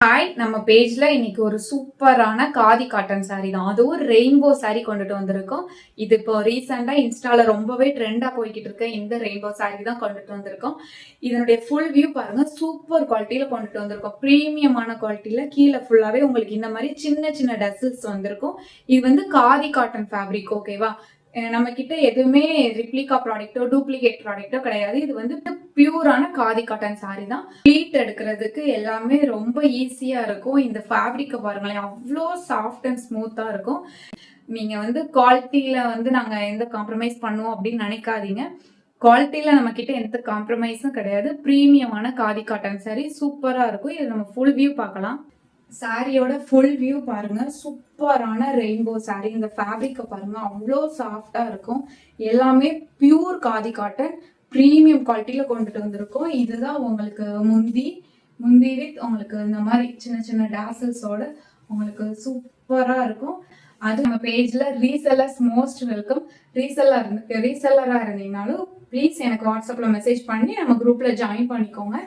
Hi! நம்ம பேஜ்ல இன்னைக்கு ஒரு சூப்பரான காதி காட்டன் சாரி தான். அதுவும் ரெயின்போ சாரி கொண்டுட்டு வந்திருக்கோம். இது இப்போ ரீசெண்டா இன்ஸ்டால ரொம்பவே ட்ரெண்டா போய்க்கிட்டு இருக்க இந்த ரெயின்போ சாரி தான் கொண்டுட்டு வந்திருக்கோம். இதனுடைய ஃபுல் வியூ பாருங்க. சூப்பர் குவாலிட்டியில கொண்டுட்டு வந்திருக்கோம். பிரீமியமான குவாலிட்டியில கீழ ஃபுல்லாவே உங்களுக்கு இந்த மாரி சின்ன சின்ன டசல்ஸ் வந்திருக்கும். இது வந்து காதி காட்டன் ஃபேப்ரிக் ஓகேவா? நம்ம கிட்ட எதுவுமே ரிப்ளிகா ப்ராடக்ட்டோ, டூப்ளிகேட் ப்ராடக்ட்டோ கிடையாது. இது வந்து பியூரான காதி காட்டன் சாரி தான். ப்ளீட் எடுக்கிறதுக்கு எல்லாமே ரொம்ப ஈஸியா இருக்கும். இந்த ஃபேப்ரிக்க பாருங்களேன், அவ்ளோ சாஃப்ட் அண்ட் ஸ்மூத்தா இருக்கும். நீங்க வந்து குவாலிட்டியில வந்து நாங்க எந்த காம்ப்ரமைஸ் பண்ணுவோம் அப்படின்னு நினைக்காதீங்க. குவாலிட்டியில நம்ம கிட்ட எந்த காம்ப்ரமைஸும் கிடையாது. பிரீமியமான காதி காட்டன் சாரி சூப்பரா இருக்கும். இது நம்ம ஃபுல் வியூ பார்க்கலாம். சாரியோட ஃபுல் வியூ பாருங்க. சூப்பரான ரெயின்போ சாரி. இந்த ஃபேப்ரிக்க பாருங்க. அவ்வளோ சாஃப்டா இருக்கும். எல்லாமே பியூர் காதி காட்டன். பிரீமியம் குவாலிட்டியில கொண்டுட்டு வந்திருக்கோம். இதுதான் உங்களுக்கு முந்தி வித் உங்களுக்கு இந்த மாதிரி சின்ன சின்ன டாசல்ஸோட உங்களுக்கு சூப்பரா இருக்கும். அது நம்ம பேஜ்ல ரீசெல்லர்ஸ் மோஸ்ட் வெல்கம். ரீசெல்லரா இருந்தீங்கனாலும் ப்ளீஸ் எனக்கு வாட்ஸ்அப்ல மெசேஜ் பண்ணி நம்ம குரூப்ல ஜாயின் பண்ணிக்கோங்க.